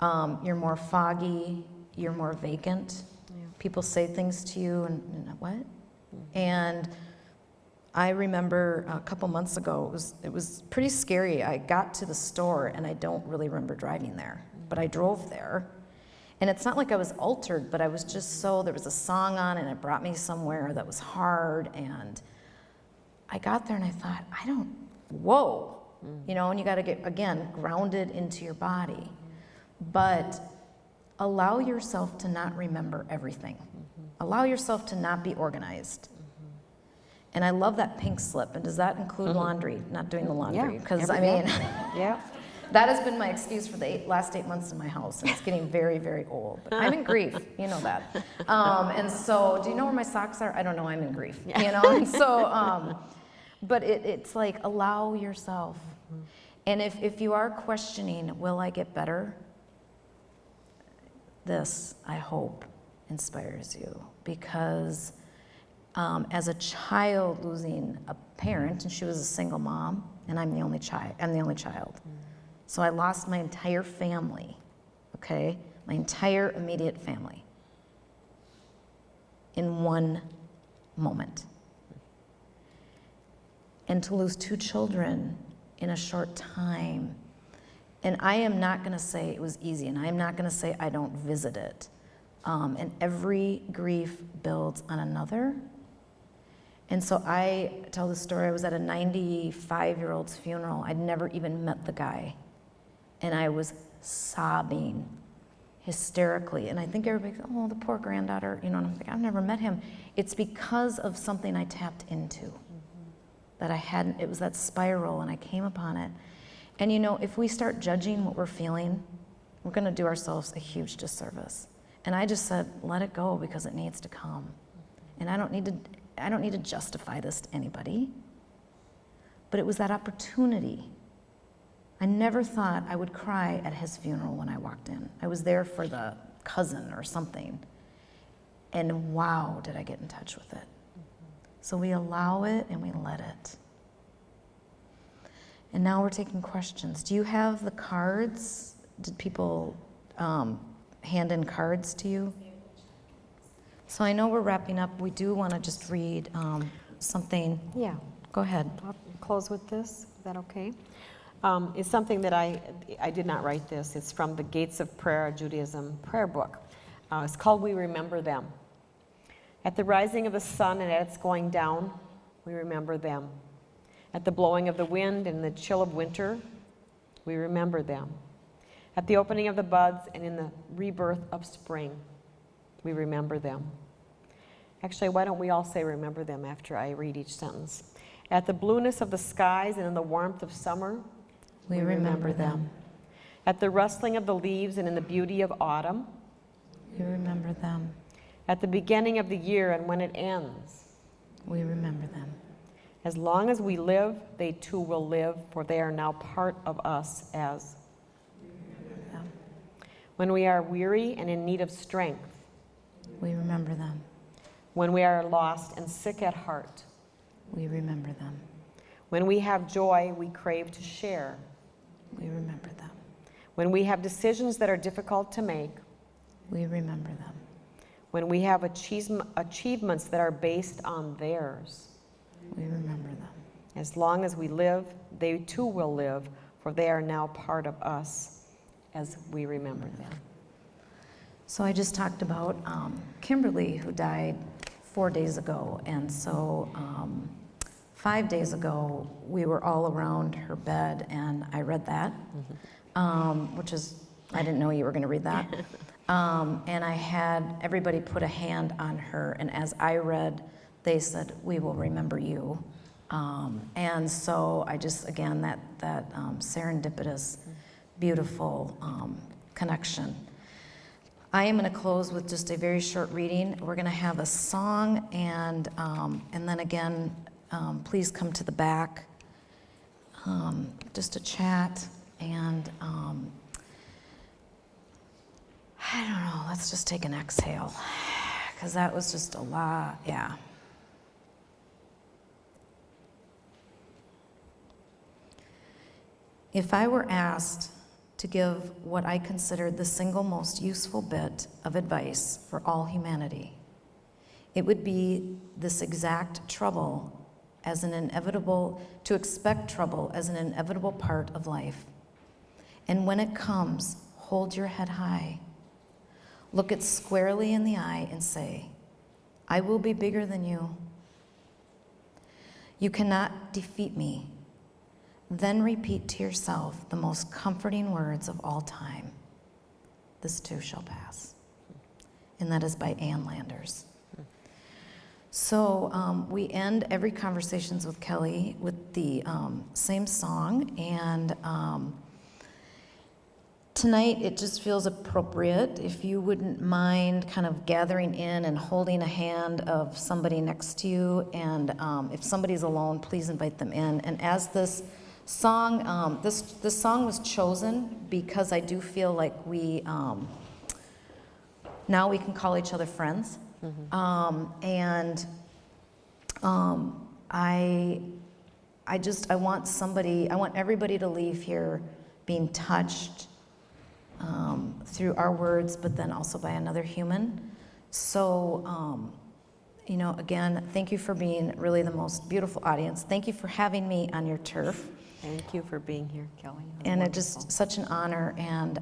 You're more foggy, you're more vacant. Yeah. People say things to you and what? And I remember a couple months ago, it was pretty scary. I got to the store and I don't really remember driving there, but I drove there. And it's not like I was altered, but I was just there was a song on and it brought me somewhere that was hard. And I got there and I thought, whoa, and you got to get, again, grounded into your body. But allow yourself to not remember everything. Allow yourself to not be organized. And I love that pink slip. And does that include laundry? Not doing the laundry? Because Yeah. that has been my excuse for the last 8 months in my house, and it's getting very, very old. But I'm in grief, you know that. And so, do you know where my socks are? I don't know. I'm in grief, And so, but it's like allow yourself. And if you are questioning, will I get better? This, I hope, inspires you, because as a child losing a parent, and she was a single mom, and I'm the only child. So I lost my entire family, okay? My entire immediate family in one moment. And to lose 2 children in a short time. And I am not going to say it was easy, and I am not going to say I don't visit it. And every grief builds on another. And so I tell the story, I was at a 95-year-old's funeral. I'd never even met the guy. And I was sobbing hysterically. And I think everybody goes, oh, the poor granddaughter, and I'm like, I've never met him. It's because of something I tapped into that I hadn't, it was that spiral, and I came upon it. And if we start judging what we're feeling, we're going to do ourselves a huge disservice. And I just said, let it go, because it needs to come. And I don't need to justify this to anybody. But it was that opportunity. I never thought I would cry at his funeral when I walked in. I was there for the cousin or something. And wow, did I get in touch with it. So we allow it and we let it. And now we're taking questions. Do you have the cards? Did people hand in cards to you? So I know we're wrapping up. We do want to just read something. Yeah. Go ahead. I'll close with this. Is that okay? It's something that I did not write this. It's from the Gates of Prayer, Judaism prayer book. It's called We Remember Them. At the rising of the sun and at its going down, we remember them. At the blowing of the wind and the chill of winter, we remember them. At the opening of the buds and in the rebirth of spring, we remember them. Actually, why don't we all say remember them after I read each sentence? At the blueness of the skies and in the warmth of summer, We remember them. At the rustling of the leaves and in the beauty of autumn, We remember them. at the beginning of the year and when it ends, We remember them. as long as we live, they too will live, for they are now part of us as. Them. When we are weary and in need of strength, We remember them. when we are lost and sick at heart, We remember them. when we have joy we crave to share, We remember them. when we have decisions that are difficult to make, We remember them. when we have achievements that are based on theirs. We remember them. As long as we live, they too will live, for they are now part of us as we remember them. So I just talked about Kimberly, who died 4 days ago. And so 5 days ago, we were all around her bed, and I read that, which is, I didn't know you were going to read that. And I had everybody put a hand on her, and as I read, they said, we will remember you. And so I just, again, that serendipitous, beautiful connection. I am going to close with just a very short reading. We're going to have a song, and then again, please come to the back, just to chat, and I don't know, let's just take an exhale, because that was just a lot, yeah. If I were asked to give what I considered the single most useful bit of advice for all humanity, it would be this exact trouble as an inevitable, to expect trouble as an inevitable part of life. And when it comes, hold your head high. Look it squarely in the eye and say, I will be bigger than you. You cannot defeat me. Then repeat to yourself the most comforting words of all time. This too shall pass. And that is by Ann Landers. So we end every Conversations with Kelly with the same song, and tonight it just feels appropriate if you wouldn't mind kind of gathering in and holding a hand of somebody next to you, and if somebody's alone, please invite them in. And as this song, this song was chosen because I do feel like we now we can call each other friends. And I want everybody to leave here being touched through our words, but then also by another human. So, again, thank you for being really the most beautiful audience. Thank you for having me on your turf. Thank you for being here, Kelly. And it's just such an honor, and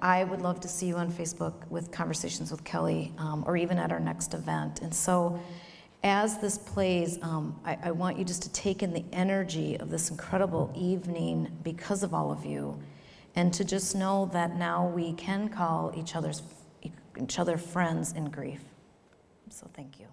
I would love to see you on Facebook with Conversations with Kelly, or even at our next event. And so as this plays, I want you just to take in the energy of this incredible evening because of all of you, and to just know that now we can call each other friends in grief. So thank you.